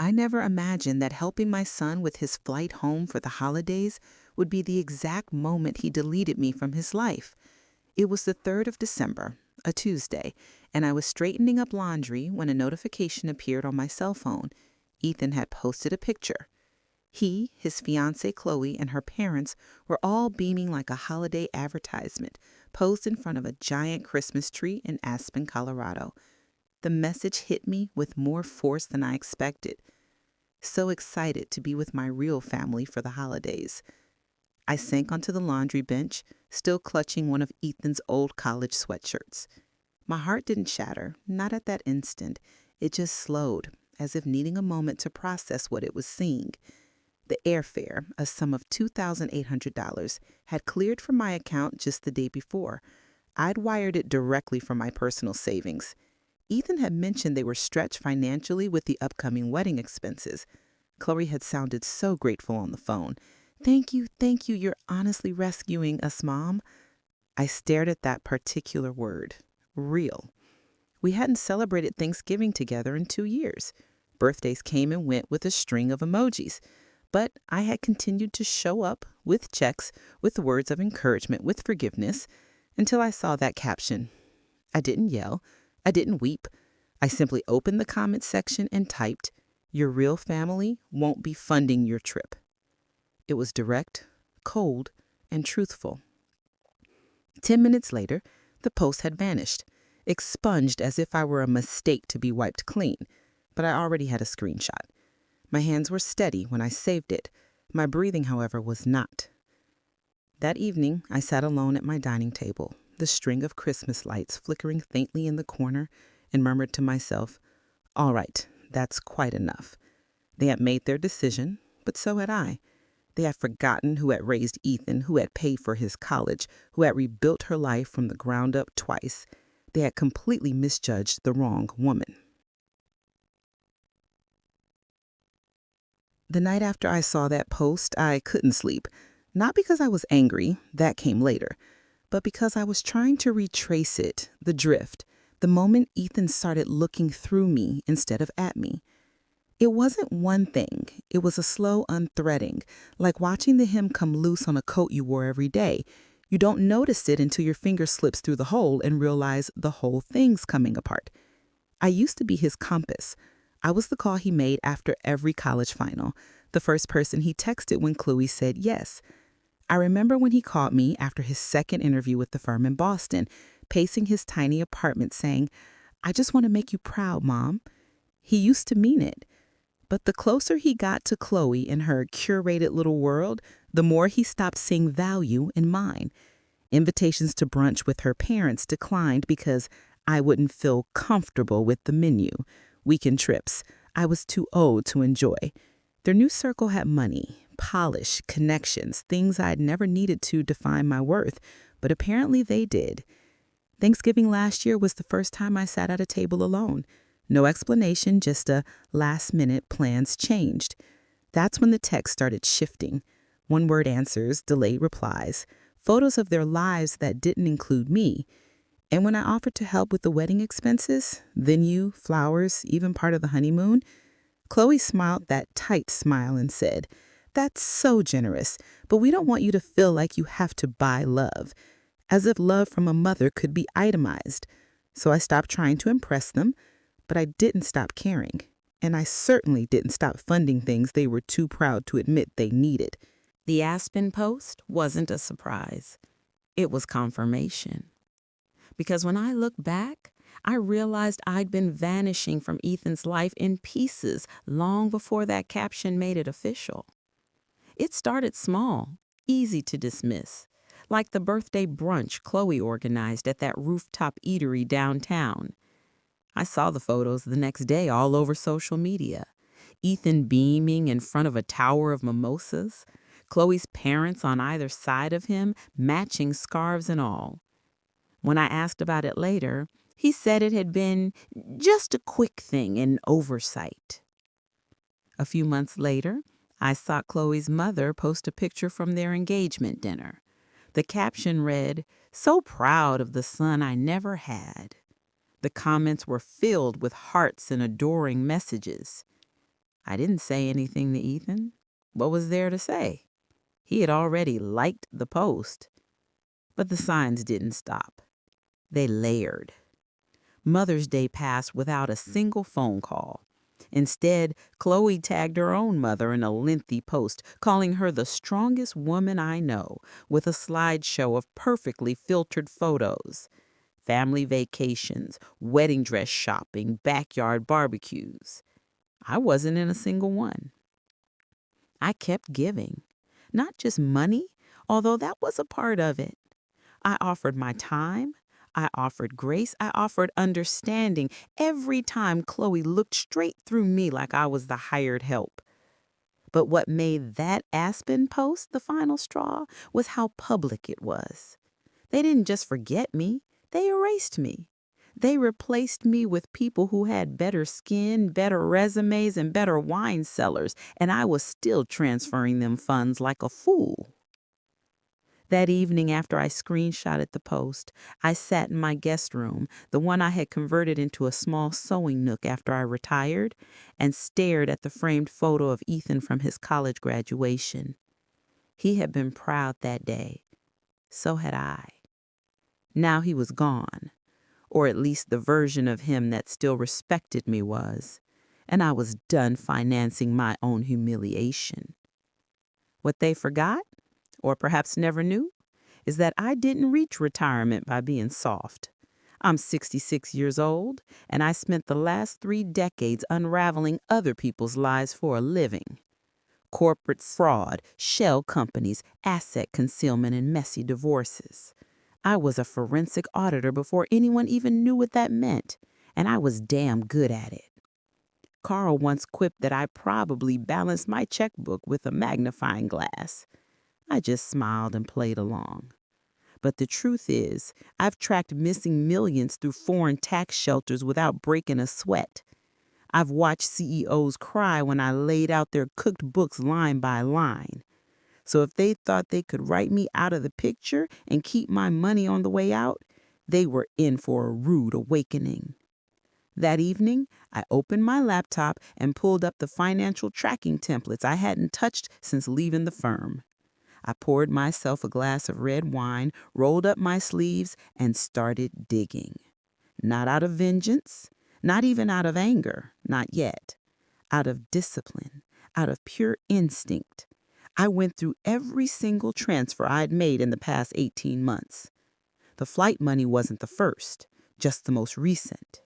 I never imagined that helping my son with his flight home for the holidays would be the exact moment he deleted me from his life. It was the 3rd of December, a Tuesday, and I was straightening up laundry when a notification appeared on my cell phone. Ethan had posted a picture. He, his fiancée Chloe, and her parents were all beaming like a holiday advertisement, posed in front of a giant Christmas tree in Aspen, Colorado. The message hit me with more force than I expected. So excited to be with my real family for the holidays. I sank onto the laundry bench, still clutching one of Ethan's old college sweatshirts. My heart didn't shatter, not at that instant. It just slowed, as if needing a moment to process what it was seeing. The airfare, a sum of $2,800, had cleared from my account just the day before. I'd wired it directly from my personal savings. Ethan had mentioned they were stretched financially with the upcoming wedding expenses. Chloe had sounded so grateful on the phone. Thank you, you're honestly rescuing us, Mom." I stared at that particular word. Real. We hadn't celebrated Thanksgiving together in 2 years. Birthdays came and went with a string of emojis. But I had continued to show up with checks, with words of encouragement, with forgiveness, until I saw that caption. I didn't yell. I didn't weep. I simply opened the comment section and typed, "Your real family won't be funding your trip." It was direct, cold, and truthful. 10 minutes later, the post had vanished, expunged as if I were a mistake to be wiped clean, but I already had a screenshot. My hands were steady when I saved it. My breathing, however, was not. That evening, I sat alone at my dining table, the string of Christmas lights flickering faintly in the corner, and murmured to myself, "All right, that's quite enough." They had made their decision, but so had I. They had forgotten who had raised Ethan, who had paid for his college, who had rebuilt her life from the ground up twice. They had completely misjudged the wrong woman. The night after I saw that post, I couldn't sleep. Not because I was angry, that came later, but because I was trying to retrace it, the drift, the moment Ethan started looking through me instead of at me. It wasn't one thing. It was a slow unthreading, like watching the hem come loose on a coat you wore every day. You don't notice it until your finger slips through the hole and realize the whole thing's coming apart. I used to be his compass. I was the call he made after every college final, the first person he texted when Chloe said yes. I remember when he called me after his second interview with the firm in Boston, pacing his tiny apartment saying, "I just want to make you proud, Mom." He used to mean it. But the closer he got to Chloe in her curated little world, the more he stopped seeing value in mine. Invitations to brunch with her parents declined because I wouldn't feel comfortable with the menu. Weekend trips, I was too old to enjoy. Their new circle had money, polish, connections, things I'd never needed to define my worth, but apparently they did. Thanksgiving last year was the first time I sat at a table alone. No explanation, just a last-minute plans changed. That's when the text started shifting. One-word answers, delayed replies, photos of their lives that didn't include me. And when I offered to help with the wedding expenses, venue, flowers, even part of the honeymoon, Chloe smiled that tight smile and said, "That's so generous, but we don't want you to feel like you have to buy love." As if love from a mother could be itemized. So I stopped trying to impress them, but I didn't stop caring. And I certainly didn't stop funding things they were too proud to admit they needed. The Aspen post wasn't a surprise. It was confirmation. Because when I look back, I realized I'd been vanishing from Ethan's life in pieces long before that caption made it official. It started small, easy to dismiss, like the birthday brunch Chloe organized at that rooftop eatery downtown. I saw the photos the next day all over social media. Ethan beaming in front of a tower of mimosas, Chloe's parents on either side of him, matching scarves and all. When I asked about it later, he said it had been just a quick thing, an oversight. A few months later, I saw Chloe's mother post a picture from their engagement dinner. The caption read, "So proud of the son I never had." The comments were filled with hearts and adoring messages. I didn't say anything to Ethan. What was there to say? He had already liked the post. But the signs didn't stop. They layered. Mother's Day passed without a single phone call. Instead, Chloe tagged her own mother in a lengthy post, calling her the strongest woman I know, with a slideshow of perfectly filtered photos. Family vacations, wedding dress shopping, backyard barbecues. I wasn't in a single one. I kept giving. Not just money, although that was a part of it. I offered my time. I offered grace. I offered understanding every time Chloe looked straight through me like I was the hired help. But what made that Aspen post the final straw was how public it was. They didn't just forget me, they erased me. They replaced me with people who had better skin, better resumes, and better wine cellars, and I was still transferring them funds like a fool. That evening, after I screenshotted the post, I sat in my guest room, the one I had converted into a small sewing nook after I retired, and stared at the framed photo of Ethan from his college graduation. He had been proud that day. So had I. Now he was gone, or at least the version of him that still respected me was, and I was done financing my own humiliation. What they forgot, or perhaps never knew, is that I didn't reach retirement by being soft. I'm 66 years old, and I spent the last 3 decades unraveling other people's lives for a living. Corporate fraud, shell companies, asset concealment, and messy divorces. I was a forensic auditor before anyone even knew what that meant, and I was damn good at it. Carl once quipped that I probably balanced my checkbook with a magnifying glass. I just smiled and played along. But the truth is, I've tracked missing millions through foreign tax shelters without breaking a sweat. I've watched CEOs cry when I laid out their cooked books line by line. So if they thought they could write me out of the picture and keep my money on the way out, they were in for a rude awakening. That evening, I opened my laptop and pulled up the financial tracking templates I hadn't touched since leaving the firm. I poured myself a glass of red wine, rolled up my sleeves, and started digging. Not out of vengeance, not even out of anger, not yet. Out of discipline, out of pure instinct. I went through every single transfer I'd made in the past 18 months. The flight money wasn't the first, just the most recent.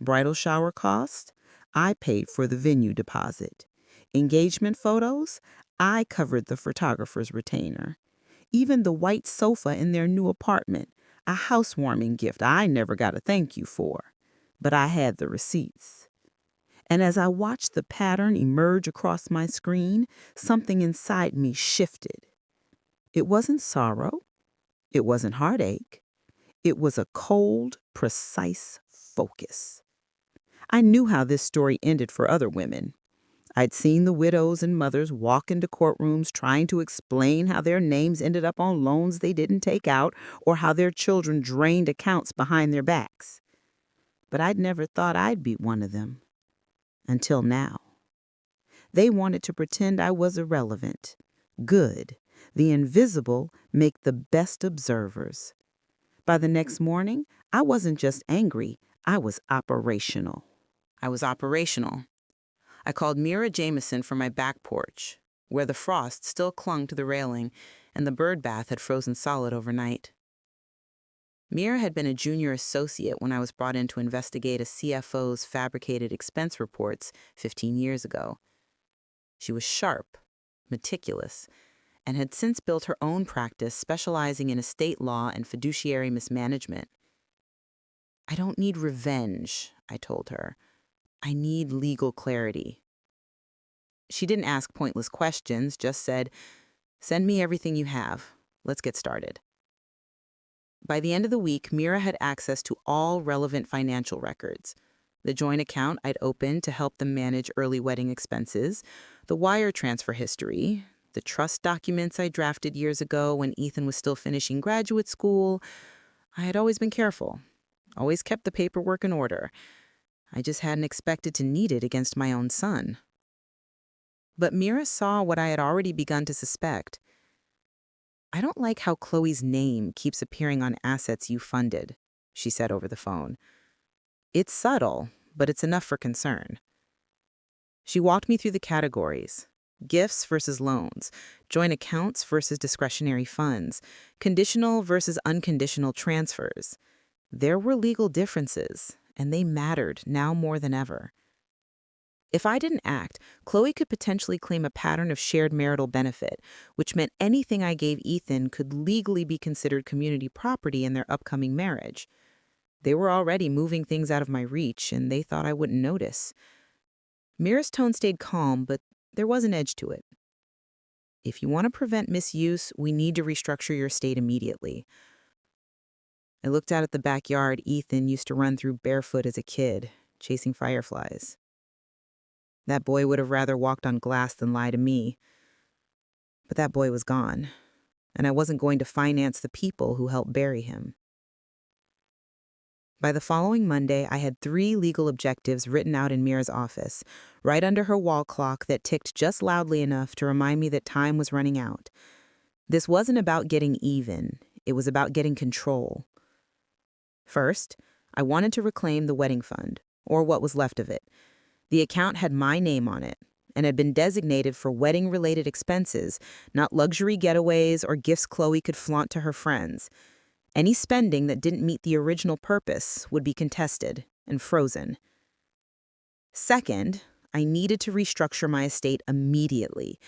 Bridal shower costs? I paid for the venue deposit. Engagement photos? I covered the photographer's retainer. Even the white sofa in their new apartment, a housewarming gift I never got a thank you for. But I had the receipts. And as I watched the pattern emerge across my screen, something inside me shifted. It wasn't sorrow. It wasn't heartache. It was a cold, precise focus. I knew how this story ended for other women. I'd seen the widows and mothers walk into courtrooms trying to explain how their names ended up on loans they didn't take out or how their children drained accounts behind their backs. But I'd never thought I'd be one of them. Until now. They wanted to pretend I was irrelevant. Good. The invisible make the best observers. By the next morning, I wasn't just angry, I was operational. I called Mira Jameson from my back porch, where the frost still clung to the railing and the bird bath had frozen solid overnight. Mira had been a junior associate when I was brought in to investigate a CFO's fabricated expense reports 15 years ago. She was sharp, meticulous, and had since built her own practice specializing in estate law and fiduciary mismanagement. "I don't need revenge," I told her. "I need legal clarity." She didn't ask pointless questions, just said, "Send me everything you have. Let's get started." By the end of the week, Mira had access to all relevant financial records. The joint account I'd opened to help them manage early wedding expenses, the wire transfer history, the trust documents I drafted years ago when Ethan was still finishing graduate school. I had always been careful, always kept the paperwork in order. I just hadn't expected to need it against my own son. But Mira saw what I had already begun to suspect. "I don't like how Chloe's name keeps appearing on assets you funded," she said over the phone. "It's subtle, but it's enough for concern." She walked me through the categories: gifts versus loans, joint accounts versus discretionary funds, conditional versus unconditional transfers. There were legal differences, and they mattered now more than ever. If I didn't act, Chloe could potentially claim a pattern of shared marital benefit, which meant anything I gave Ethan could legally be considered community property in their upcoming marriage. They were already moving things out of my reach, and they thought I wouldn't notice. Mira's tone stayed calm, but there was an edge to it. "If you want to prevent misuse, we need to restructure your estate immediately." I looked out at the backyard Ethan used to run through barefoot as a kid, chasing fireflies. That boy would have rather walked on glass than lie to me. But that boy was gone, and I wasn't going to finance the people who helped bury him. By the following Monday, I had 3 legal objectives written out in Mira's office, right under her wall clock that ticked just loudly enough to remind me that time was running out. This wasn't about getting even. It was about getting control. First, I wanted to reclaim the wedding fund, or what was left of it. The account had my name on it and had been designated for wedding-related expenses, not luxury getaways or gifts Chloe could flaunt to her friends. Any spending that didn't meet the original purpose would be contested and frozen. Second, I needed to restructure my estate immediately.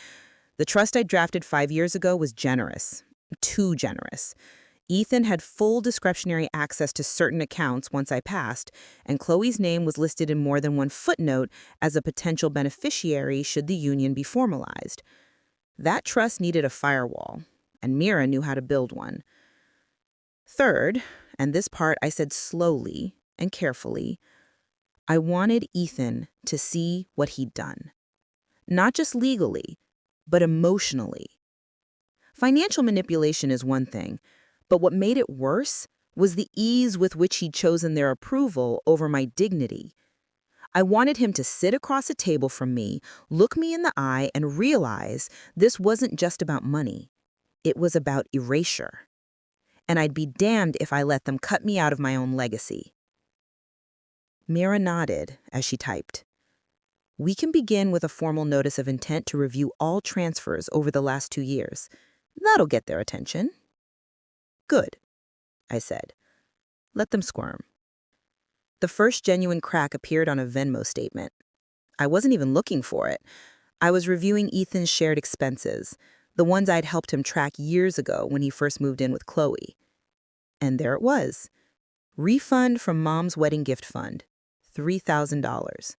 The trust I drafted 5 years ago was generous, too generous. Ethan had full discretionary access to certain accounts once I passed, and Chloe's name was listed in more than one footnote as a potential beneficiary should the union be formalized. That trust needed a firewall, and Mira knew how to build one. Third, and this part I said slowly and carefully, I wanted Ethan to see what he'd done. Not just legally, but emotionally. Financial manipulation is one thing, but what made it worse was the ease with which he'd chosen their approval over my dignity. I wanted him to sit across a table from me, look me in the eye, and realize this wasn't just about money. It was about erasure. And I'd be damned if I let them cut me out of my own legacy. Mira nodded as she typed. "We can begin with a formal notice of intent to review all transfers over the last 2 years. That'll get their attention." "Good," I said. "Let them squirm." The first genuine crack appeared on a Venmo statement. I wasn't even looking for it. I was reviewing Ethan's shared expenses, the ones I'd helped him track years ago when he first moved in with Chloe. And there it was. Refund from Mom's wedding gift fund, $3,000.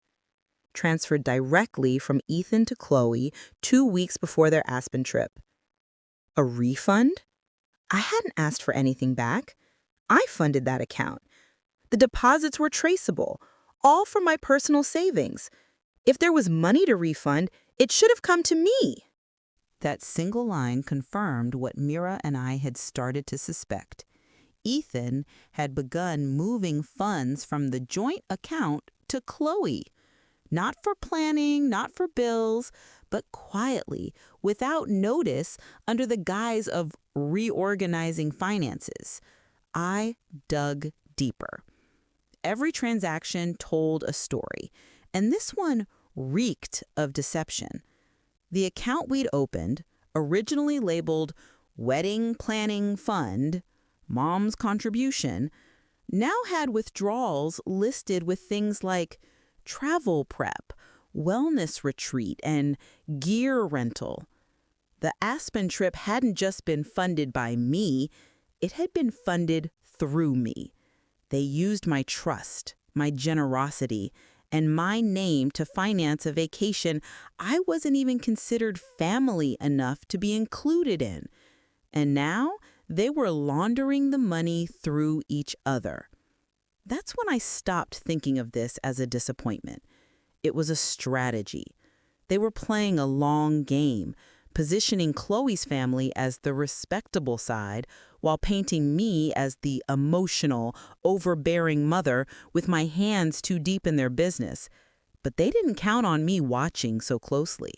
Transferred directly from Ethan to Chloe 2 weeks before their Aspen trip. A refund? I hadn't asked for anything back. I funded that account. The deposits were traceable, all from my personal savings. If there was money to refund, it should have come to me. That single line confirmed what Mira and I had started to suspect. Ethan had begun moving funds from the joint account to Chloe. Not for planning, not for bills, but quietly, without notice, under the guise of reorganizing finances. I dug deeper. Every transaction told a story, and this one reeked of deception. The account we'd opened, originally labeled Wedding Planning Fund, Mom's Contribution, now had withdrawals listed with things like travel prep, wellness retreat, and gear rental. The Aspen trip hadn't just been funded by me, it had been funded through me. They used my trust, my generosity, and my name to finance a vacation I wasn't even considered family enough to be included in. And now they were laundering the money through each other. That's when I stopped thinking of this as a disappointment. It was a strategy. They were playing a long game, positioning Chloe's family as the respectable side while painting me as the emotional, overbearing mother with my hands too deep in their business. But they didn't count on me watching so closely.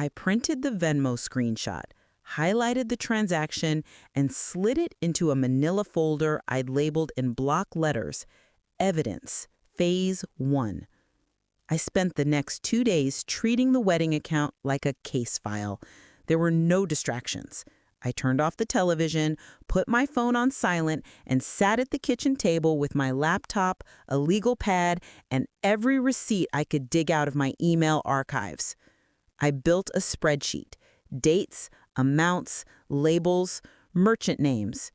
I printed the Venmo screenshot, highlighted the transaction, and slid it into a manila folder I'd labeled in block letters, Evidence, Phase 1. I spent the next 2 days treating the wedding account like a case file. There were no distractions. I turned off the television, put my phone on silent, and sat at the kitchen table with my laptop, a legal pad, and every receipt I could dig out of my email archives. I built a spreadsheet, dates, amounts, labels, merchant names.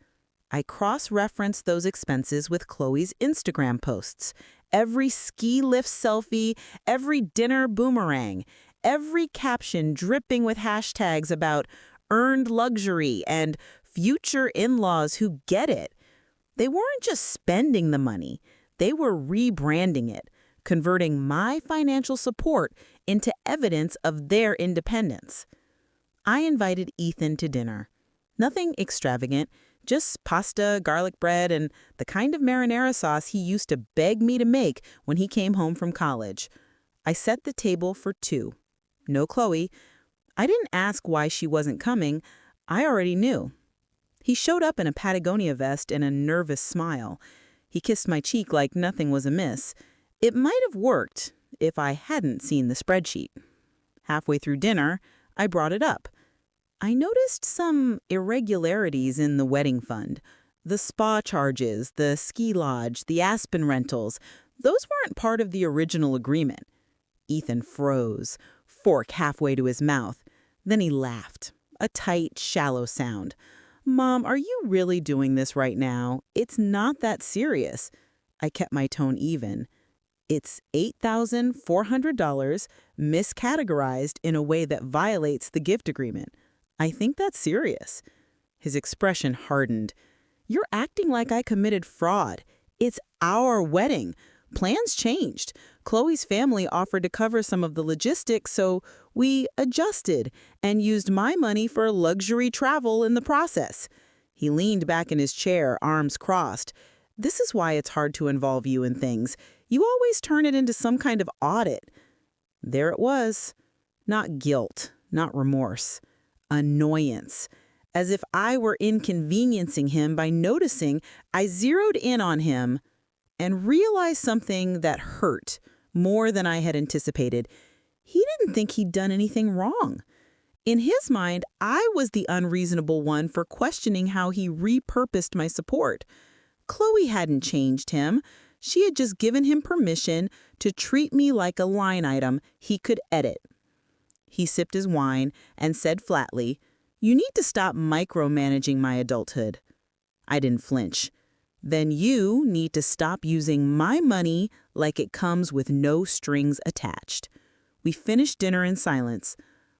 I cross-referenced those expenses with Chloe's Instagram posts. Every ski lift selfie, every dinner boomerang, every caption dripping with hashtags about earned luxury and future in-laws who get it. They weren't just spending the money, they were rebranding it, converting my financial support into evidence of their independence. I invited Ethan to dinner. Nothing extravagant, just pasta, garlic bread, and the kind of marinara sauce he used to beg me to make when he came home from college. I set the table for 2. No Chloe. I didn't ask why she wasn't coming. I already knew. He showed up in a Patagonia vest and a nervous smile. He kissed my cheek like nothing was amiss. It might have worked if I hadn't seen the spreadsheet. Halfway through dinner, I brought it up. I noticed some irregularities in the wedding fund. The spa charges, the ski lodge, the Aspen rentals, those weren't part of the original agreement. Ethan froze, fork halfway to his mouth. Then he laughed, a tight, shallow sound. "Mom, are you really doing this right now? It's not that serious." I kept my tone even. "It's $8,400 miscategorized in a way that violates the gift agreement. I think that's serious." His expression hardened. "You're acting like I committed fraud. It's our wedding. Plans changed. Chloe's family offered to cover some of the logistics, so we adjusted and used my money for luxury travel in the process." He leaned back in his chair, arms crossed. "This is why it's hard to involve you in things. You always turn it into some kind of audit." There it was. Not guilt, not remorse. Annoyance. As if I were inconveniencing him by noticing, I zeroed in on him and realized something that hurt more than I had anticipated. He didn't think he'd done anything wrong. In his mind, I was the unreasonable one for questioning how he repurposed my support. Chloe hadn't changed him. She had just given him permission to treat me like a line item he could edit. He sipped his wine and said flatly, "You need to stop micromanaging my adulthood." I didn't flinch. "Then you need to stop using my money like it comes with no strings attached." We finished dinner in silence,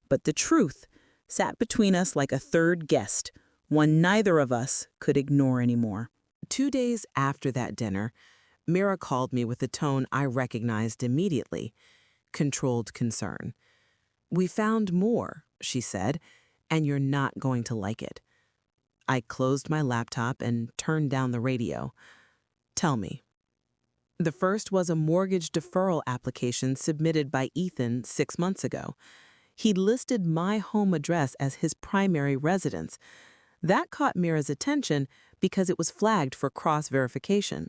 but the truth sat between us like a third guest, one neither of us could ignore anymore. 2 days after that dinner, Mira called me with a tone I recognized immediately, controlled concern. "We found more," she said, "and you're not going to like it." I closed my laptop and turned down the radio. "Tell me." The first was a mortgage deferral application submitted by Ethan 6 months ago. He'd listed my home address as his primary residence. That caught Mira's attention because it was flagged for cross-verification.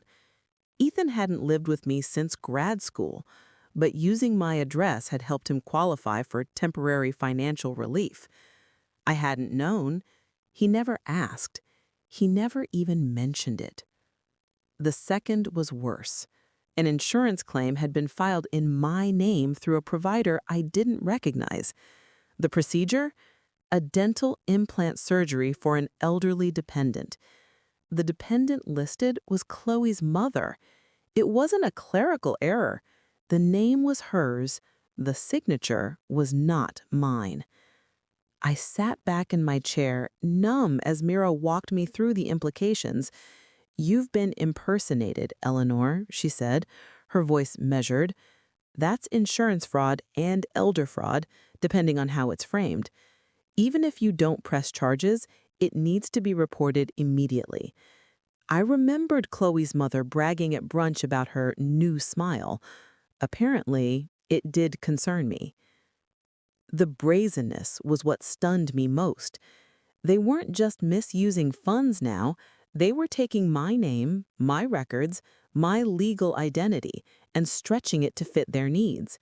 Ethan hadn't lived with me since grad school, but using my address had helped him qualify for temporary financial relief. I hadn't known. He never asked. He never even mentioned it. The second was worse. An insurance claim had been filed in my name through a provider I didn't recognize. The procedure? A dental implant surgery for an elderly dependent. The dependent listed was Chloe's mother. It wasn't a clerical error. The name was hers. The signature was not mine. I sat back in my chair, numb as Mira walked me through the implications. "You've been impersonated, Eleanor," she said, her voice measured. "That's insurance fraud and elder fraud, depending on how it's framed. Even if you don't press charges, it needs to be reported immediately." I remembered Chloe's mother bragging at brunch about her new smile. Apparently, it did concern me. The brazenness was what stunned me most. They weren't just misusing funds now, they were taking my name, my records, my legal identity, and stretching it to fit their needs.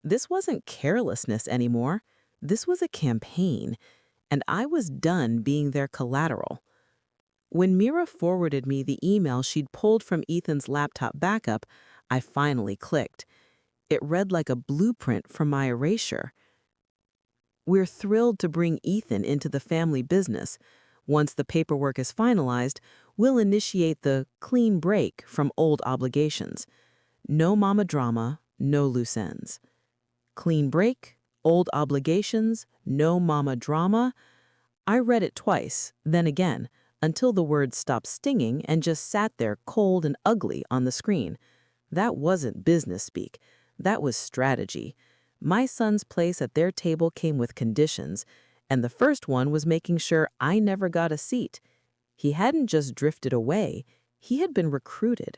This wasn't carelessness anymore. This was a campaign, and I was done being their collateral. When Mira forwarded me the email she'd pulled from Ethan's laptop backup, I finally clicked. It read like a blueprint for my erasure. We're thrilled to bring Ethan into the family business. Once the paperwork is finalized, we'll initiate the clean break from old obligations. No mama drama, no loose ends. Clean break, old obligations, no mama drama. I read it twice, then again, until the words stopped stinging and just sat there cold and ugly on the screen. That wasn't business speak. That was strategy. My son's place at their table came with conditions, and the first one was making sure I never got a seat. He hadn't just drifted away, he had been recruited.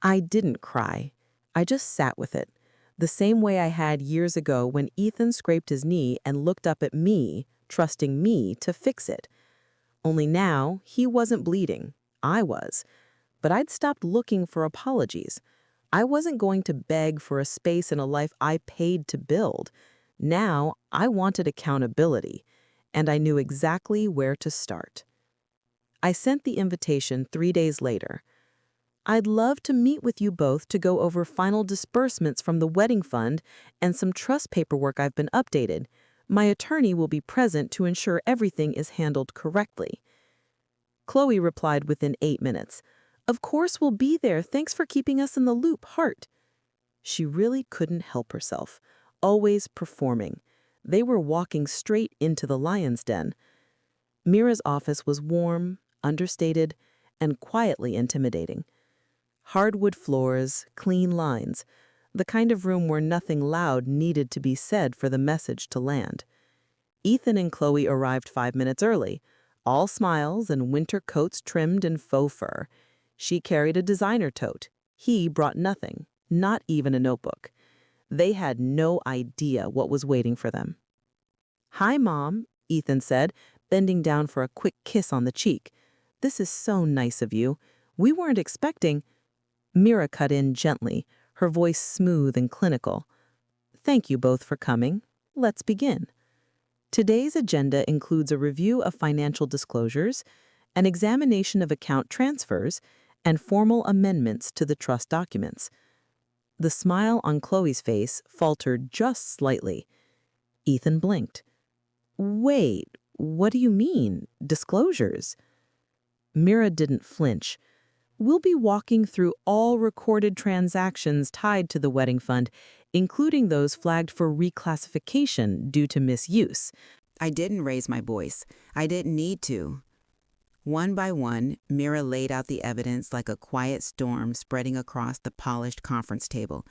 I didn't cry. I just sat with it, the same way I had years ago when Ethan scraped his knee and looked up at me, trusting me to fix it. Only now, he wasn't bleeding. I was. But I'd stopped looking for apologies. I wasn't going to beg for a space in a life I paid to build. Now, I wanted accountability, and I knew exactly where to start. I sent the invitation 3 days later. I'd love to meet with you both to go over final disbursements from the wedding fund and some trust paperwork I've been updated. My attorney will be present to ensure everything is handled correctly. Chloe replied within 8 minutes. Of course we'll be there. Thanks for keeping us in the loop, heart. She really couldn't help herself, always performing. They were walking straight into the lion's den. Mira's office was warm, understated, and quietly intimidating. Hardwood floors, clean lines, the kind of room where nothing loud needed to be said for the message to land. Ethan and Chloe arrived 5 minutes early, all smiles and winter coats trimmed in faux fur. She carried a designer tote. He brought nothing, not even a notebook. They had no idea what was waiting for them. "Hi, Mom," Ethan said, bending down for a quick kiss on the cheek. "This is so nice of you. We weren't expecting—" Mira cut in gently, her voice smooth and clinical. "Thank you both for coming. Let's begin. Today's agenda includes a review of financial disclosures, an examination of account transfers, and formal amendments to the trust documents." The smile on Chloe's face faltered just slightly. Ethan blinked. "Wait, what do you mean? Disclosures?" Mira didn't flinch. "We'll be walking through all recorded transactions tied to the wedding fund, including those flagged for reclassification due to misuse." I didn't raise my voice. I didn't need to. One by one, Mira laid out the evidence like a quiet storm spreading across the polished conference table.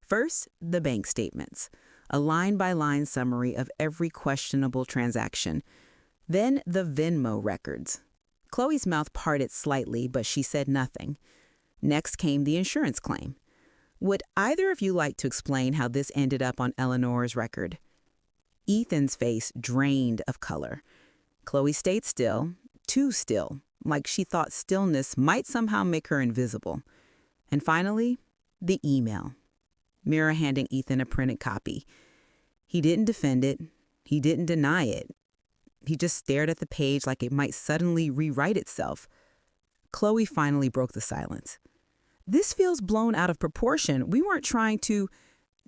First, the bank statements, a line-by-line summary of every questionable transaction. Then the Venmo records. Chloe's mouth parted slightly, but she said nothing. Next came the insurance claim. Would either of you like to explain how this ended up on Eleanor's record? Ethan's face drained of color. Chloe stayed still, too still, like she thought stillness might somehow make her invisible. And finally, the email. Mira handing Ethan a printed copy. He didn't defend it. He didn't deny it. He just stared at the page like it might suddenly rewrite itself. Chloe finally broke the silence. "This feels blown out of proportion. We weren't trying to—"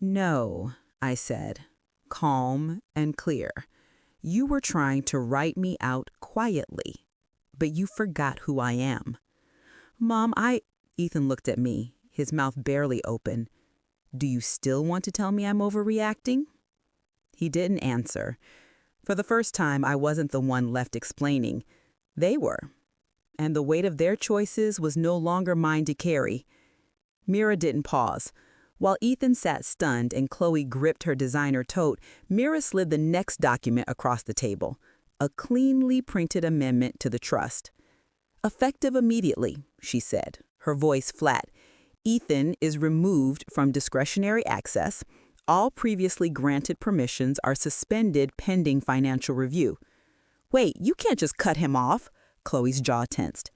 "No," I said, calm and clear. "You were trying to write me out quietly, but you forgot who I am." "Mom, Ethan looked at me, his mouth barely open. "Do you still want to tell me I'm overreacting?" He didn't answer. For the first time, I wasn't the one left explaining. They were. And the weight of their choices was no longer mine to carry. Mira didn't pause. While Ethan sat stunned and Chloe gripped her designer tote, Mira slid the next document across the table, a cleanly printed amendment to the trust. "Effective immediately," she said, her voice flat. "Ethan is removed from discretionary access. All previously granted permissions are suspended pending financial review. Wait, you can't just cut him off. Chloe's jaw tensed.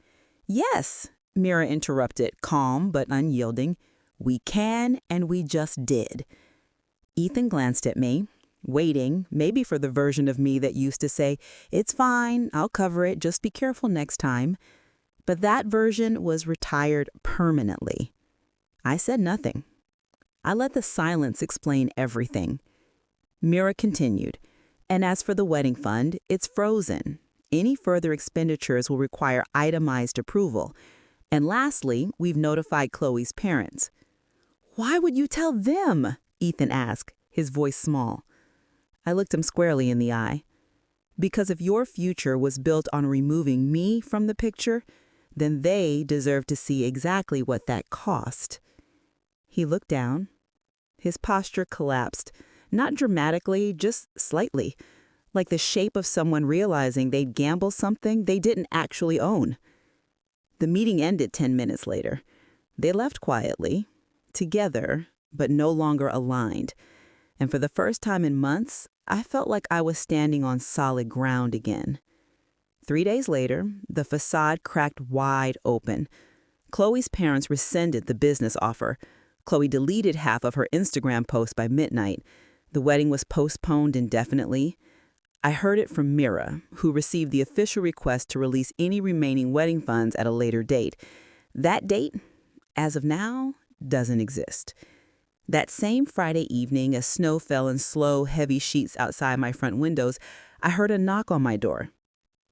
Yes, Mira interrupted, calm but unyielding. We can, and we just did. Ethan glanced at me, waiting, maybe for the version of me that used to say, "It's fine, I'll cover it, just be careful next time." But that version was retired permanently. I said nothing. I let the silence explain everything. Mira continued, and as for the wedding fund, it's frozen. Any further expenditures will require itemized approval. And lastly, we've notified Chloe's parents. Why would you tell them? Ethan asked, his voice small. I looked him squarely in the eye. Because if your future was built on removing me from the picture, then they deserve to see exactly what that cost. He looked down. His posture collapsed, not dramatically, just slightly, like the shape of someone realizing they'd gambled something they didn't actually own. The meeting ended 10 minutes later. They left quietly, together, but no longer aligned. And for the first time in months, I felt like I was standing on solid ground again. 3 days later, the facade cracked wide open. Chloe's parents rescinded the business offer. Chloe deleted half of her Instagram posts by midnight. The wedding was postponed indefinitely. I heard it from Mira, who received the official request to release any remaining wedding funds at a later date. That date, as of now, doesn't exist. That same Friday evening, as snow fell in slow, heavy sheets outside my front windows, I heard a knock on my door.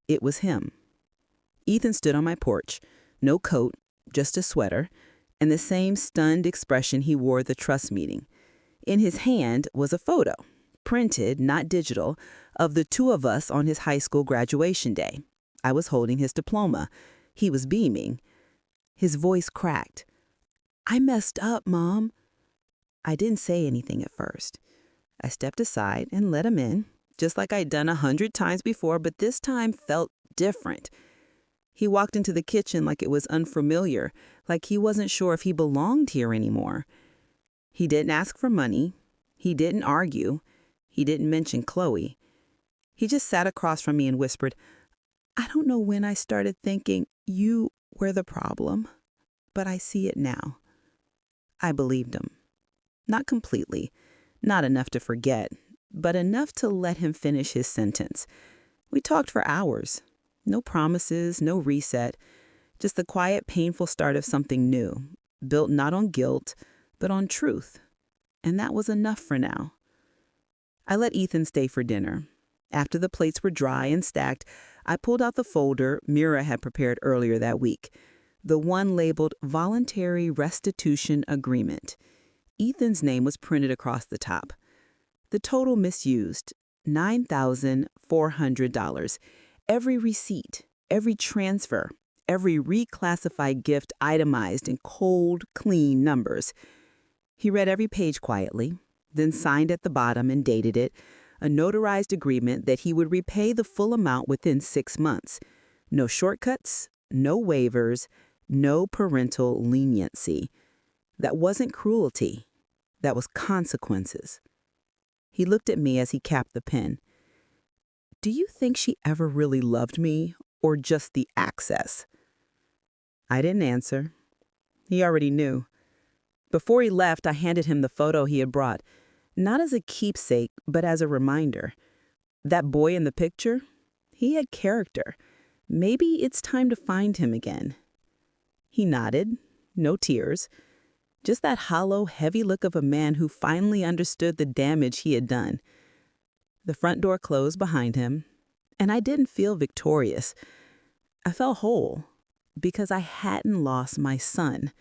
It was him. Ethan stood on my porch, no coat, just a sweater, and the same stunned expression he wore at the trust meeting. In his hand was a photo, printed, not digital, of the two of us on his high school graduation day. I was holding his diploma. He was beaming. His voice cracked. I messed up, Mom. I didn't say anything at first. I stepped aside and let him in, just like I'd done 100 times before, but this time felt different. He walked into the kitchen like it was unfamiliar, like he wasn't sure if he belonged here anymore. He didn't ask for money. He didn't argue. He didn't mention Chloe. He just sat across from me and whispered, I don't know when I started thinking you were the problem, but I see it now. I believed him. Not completely, not enough to forget, but enough to let him finish his sentence. We talked for hours. No promises, no reset, just the quiet, painful start of something new, built not on guilt, but on truth. And that was enough for now. I let Ethan stay for dinner. After the plates were dry and stacked, I pulled out the folder Mira had prepared earlier that week, the one labeled Voluntary Restitution Agreement. Ethan's name was printed across the top. The total misused, $9,400. Every receipt, every transfer, every reclassified gift itemized in cold, clean numbers. He read every page quietly, then signed at the bottom and dated it, a notarized agreement that he would repay the full amount within 6 months. No shortcuts, no waivers, no parental leniency. That wasn't cruelty. That was consequences. He looked at me as he capped the pen. Do you think she ever really loved me, or just the access? I didn't answer. He already knew. Before he left, I handed him the photo he had brought, not as a keepsake, but as a reminder. That boy in the picture, he had character. Maybe it's time to find him again. He nodded, no tears, just that hollow, heavy look of a man who finally understood the damage he had done. The front door closed behind him, and I didn't feel victorious. I felt whole, because I hadn't lost my son.